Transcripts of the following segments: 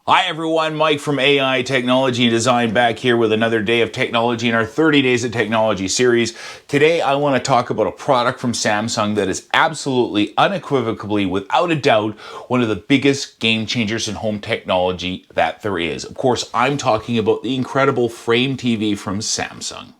Hi everyone, Mike from AI Technology and Design back here with another day of technology in our 30 Days of Technology series. Today I want to talk about a product from Samsung that is absolutely, unequivocally, without a doubt, one of the biggest game changers in home technology that there is. Of course, I'm talking about the incredible Frame TV from Samsung.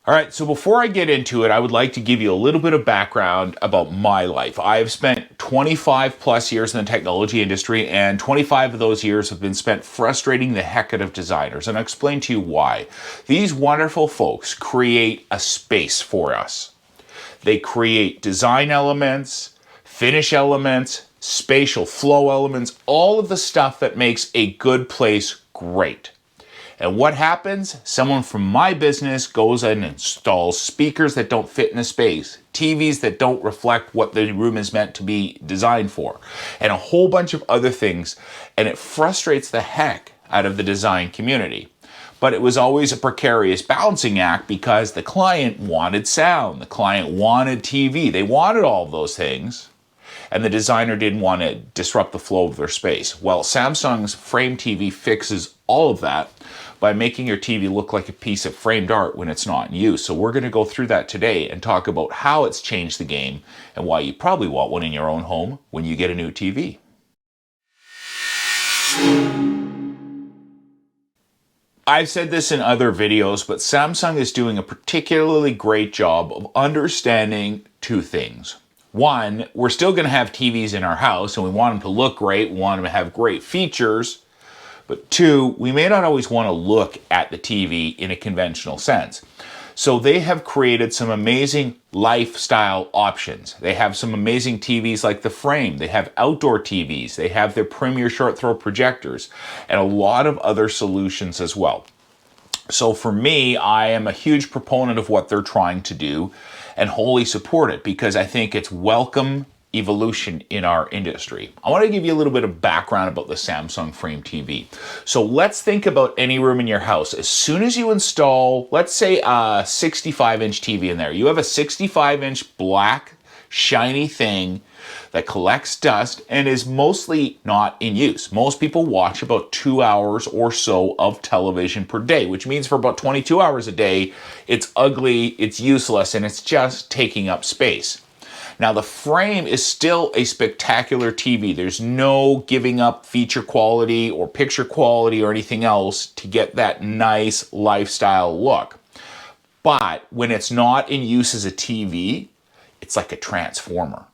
All right, so before I get into it, I would like to give you a little bit of background about my life. I have spent 25 plus years in the technology industry, and 25 of those years have been spent frustrating the heck out of designers, and I'll explain to you why. These wonderful folks create a space for us. They create design elements, finish elements, spatial flow elements, all of the stuff that makes a good place great. And what happens? Someone from my business goes and installs speakers that don't fit in a space, TVs that don't reflect what the room is meant to be designed for, and a whole bunch of other things, and it frustrates the heck out of the design community. But it was always a precarious balancing act because the client wanted sound, the client wanted TV, they wanted all of those things, and the designer didn't want to disrupt the flow of their space. Well, Samsung's Frame TV fixes all of that by making your TV look like a piece of framed art when it's not in use. So we're going to go through that today and talk about how it's changed the game and why you probably want one in your own home when you get a new TV. I've said this in other videos, but Samsung is doing a particularly great job of understanding two things. One, we're still going to have TVs in our house and we want them to look great, we want them to have great features. But two, we may not always want to look at the TV in a conventional sense. So they have created some amazing lifestyle options. They have some amazing TVs like the Frame. They have outdoor TVs. They have their premier short throw projectors and a lot of other solutions as well. So for me, I am a huge proponent of what they're trying to do and wholly support it because I think it's welcome evolution in our industry. I want to give you a little bit of background about the Samsung Frame TV. So let's think about any room in your house. As soon as you install, let's say a 65-inch TV in there, you have a 65-inch black shiny thing that collects dust and is mostly not in use. Most people watch about 2 hours or so of television per day, which means for about 22 hours a day, it's ugly, it's useless, and it's just taking up space. Now the Frame is still a spectacular TV. There's no giving up feature quality or picture quality or anything else to get that nice lifestyle look. But when it's not in use as a TV, it's like a transformer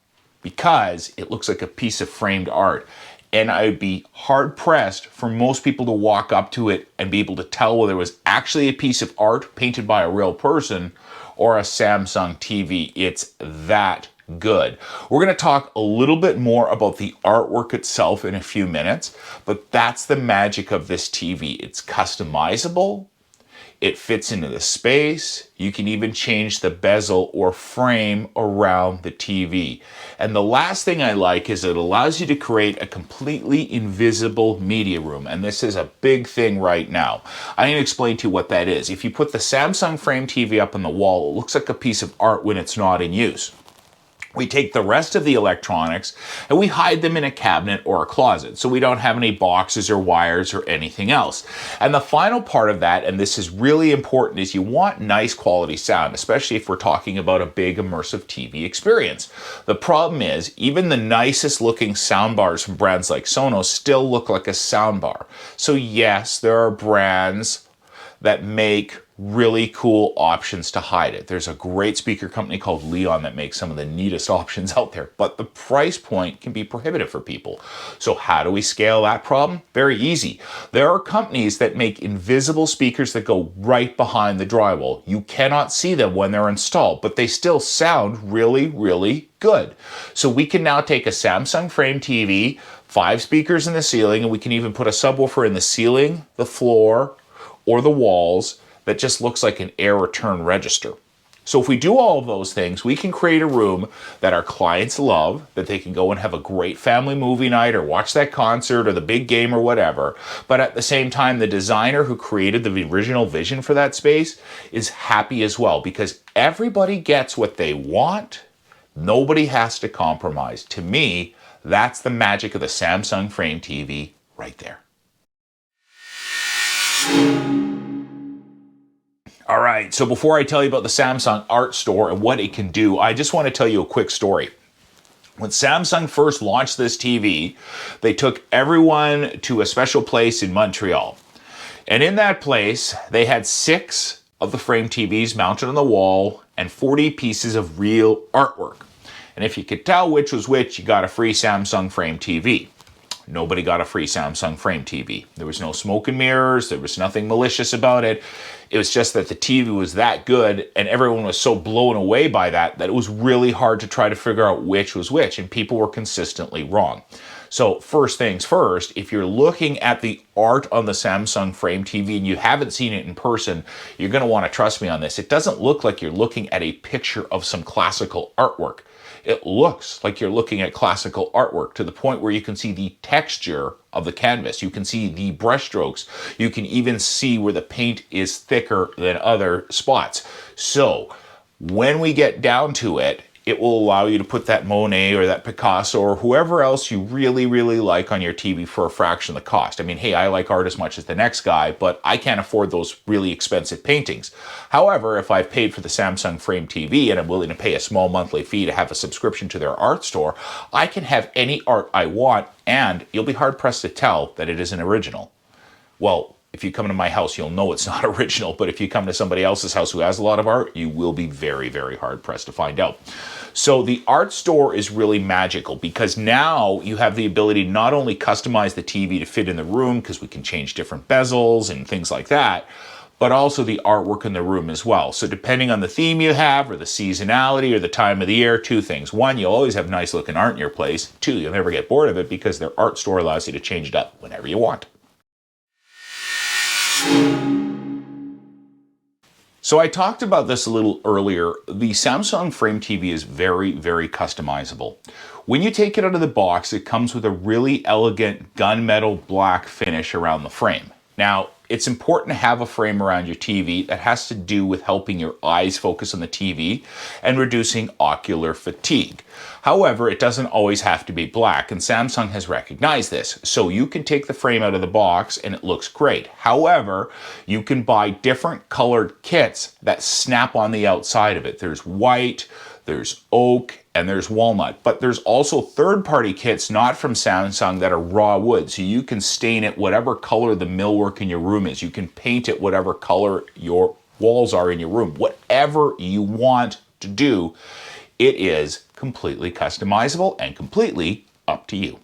because it looks like a piece of framed art. And I'd be hard pressed for most people to walk up to it and be able to tell whether it was actually a piece of art painted by a real person or a Samsung TV. It's that good. We're going to talk a little bit more about the artwork itself in a few minutes, but that's the magic of this TV. It's customizable. It fits into the space. You can even change the bezel or frame around the TV. And the last thing I like is it allows you to create a completely invisible media room. And this is a big thing right now. I need to explain to you what that is. If you put the Samsung Frame TV up on the wall, it looks like a piece of art when it's not in use. We take the rest of the electronics and we hide them in a cabinet or a closet so we don't have any boxes or wires or anything else. And the final part of that, and this is really important, is you want nice quality sound, especially if we're talking about a big immersive TV experience. The problem is even the nicest looking soundbars from brands like Sonos still look like a soundbar. So yes, there are brands that make really cool options to hide it. There's a great speaker company called Leon that makes some of the neatest options out there, but the price point can be prohibitive for people. So how do we scale that problem? Very easy. There are companies that make invisible speakers that go right behind the drywall. You cannot see them when they're installed, but they still sound really, really good. So we can now take a Samsung Frame TV, 5 speakers in the ceiling, and we can even put a subwoofer in the ceiling, the floor, or the walls that just looks like an air return register. So if we do all of those things, we can create a room that our clients love, that they can go and have a great family movie night or watch that concert or the big game or whatever. But at the same time, the designer who created the original vision for that space is happy as well, because everybody gets what they want. Nobody has to compromise. To me, that's the magic of the Samsung Frame TV right there. All right, so before I tell you about the Samsung Art Store and what it can do, I just want to tell you a quick story. When Samsung first launched this TV, they took everyone to a special place in Montreal. And in that place, they had 6 of the Frame TVs mounted on the wall and 40 pieces of real artwork. And if you could tell which was which, you got a free Samsung Frame TV. Nobody got a free Samsung Frame TV. There was no smoke and mirrors. There was nothing malicious about it. It was just that the TV was that good and everyone was so blown away by that it was really hard to try to figure out which was which, and people were consistently wrong. So first things first, if you're looking at the art on the Samsung Frame TV and you haven't seen it in person, you're going to want to trust me on this. It doesn't look like you're looking at a picture of some classical artwork. It looks like you're looking at classical artwork to the point where you can see the texture of the canvas. You can see the brushstrokes. You can even see where the paint is thicker than other spots. So when we get down to it, it will allow you to put that Monet or that Picasso or whoever else you really, really like on your TV for a fraction of the cost. I mean, hey, I like art as much as the next guy, but I can't afford those really expensive paintings. However, if I've paid for the Samsung Frame TV and I'm willing to pay a small monthly fee to have a subscription to their art store, I can have any art I want, and you'll be hard-pressed to tell that it isn't original. Well, if you come to my house, you'll know it's not original, but if you come to somebody else's house who has a lot of art, you will be very, very hard-pressed to find out. So the art store is really magical because now you have the ability to not only customize the TV to fit in the room, because we can change different bezels and things like that, but also the artwork in the room as well. So depending on the theme you have or the seasonality or the time of the year, 2 things. 1, you'll always have nice looking art in your place. 2, you'll never get bored of it because their art store allows you to change it up whenever you want. So I talked about this a little earlier. The Samsung Frame TV is very, very customizable. When you take it out of the box, it comes with a really elegant gunmetal black finish around the frame. Now, it's important to have a frame around your TV that has to do with helping your eyes focus on the TV and reducing ocular fatigue. However, it doesn't always have to be black, and Samsung has recognized this. So you can take the frame out of the box and it looks great. However, you can buy different colored kits that snap on the outside of it. There's white, there's oak, and there's walnut. But there's also third-party kits not from Samsung that are raw wood. So you can stain it whatever color the millwork in your room is. You can paint it whatever color your walls are in your room. Whatever you want to do, it is completely customizable and completely up to you.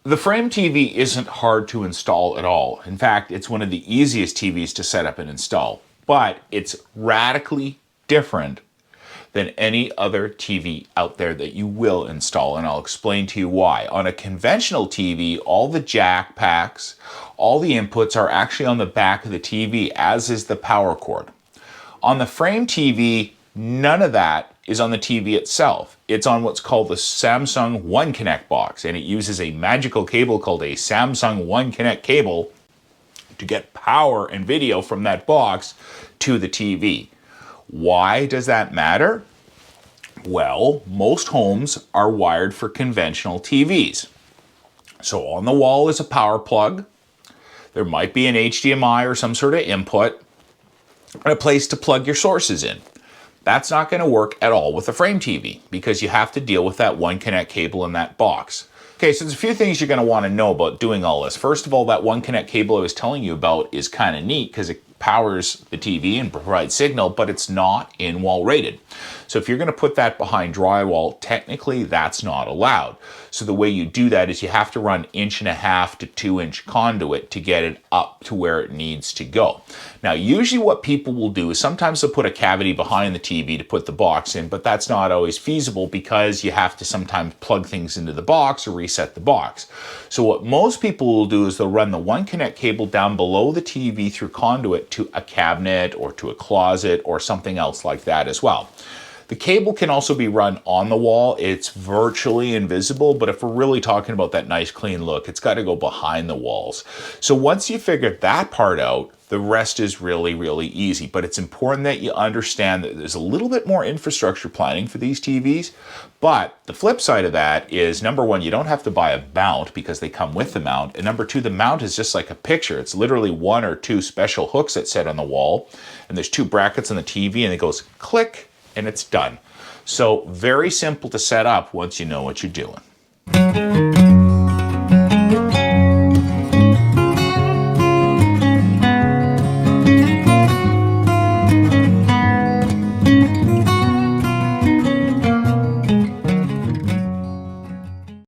The Frame TV isn't hard to install at all. In fact, it's one of the easiest TVs to set up and install. But it's radically different than any other TV out there that you will install, and I'll explain to you why. On a conventional TV, all the jack packs, all the inputs are actually on the back of the TV, as is the power cord. On the Frame TV, none of that is on the TV itself. It's on what's called the Samsung One Connect box, and it uses a magical cable called a Samsung One Connect cable to get power and video from that box to the TV. Why does that matter? Well, most homes are wired for conventional TVs. So on the wall is a power plug. There might be an HDMI or some sort of input and a place to plug your sources in. That's not going to work at all with a Frame TV because you have to deal with that One Connect cable in that box. Okay, so there's a few things you're going to want to know about doing all this. First of all, that One Connect cable I was telling you about is kind of neat because it powers the TV and provides signal, but it's not in-wall rated. So if you're going to put that behind drywall, technically that's not allowed. So the way you do that is you have to run 1.5 to 2 inch conduit to get it up to where it needs to go. Now, usually what people will do is sometimes they'll put a cavity behind the TV to put the box in, but that's not always feasible because you have to sometimes plug things into the box or reset the box. So what most people will do is they'll run the One Connect cable down below the TV through conduit it to a cabinet or to a closet or something else like that as well. The cable can also be run on the wall. It's virtually invisible, but if we're really talking about that nice clean look, it's got to go behind the walls. So once you figure that part out, the rest is really, really easy. But it's important that you understand that there's a little bit more infrastructure planning for these TVs. But the flip side of that is, number one, you don't have to buy a mount because they come with the mount. And number two, the mount is just like a picture. It's literally one or two special hooks that sit on the wall. And there's two brackets on the TV and it goes click and it's done. So very simple to set up once you know what you're doing.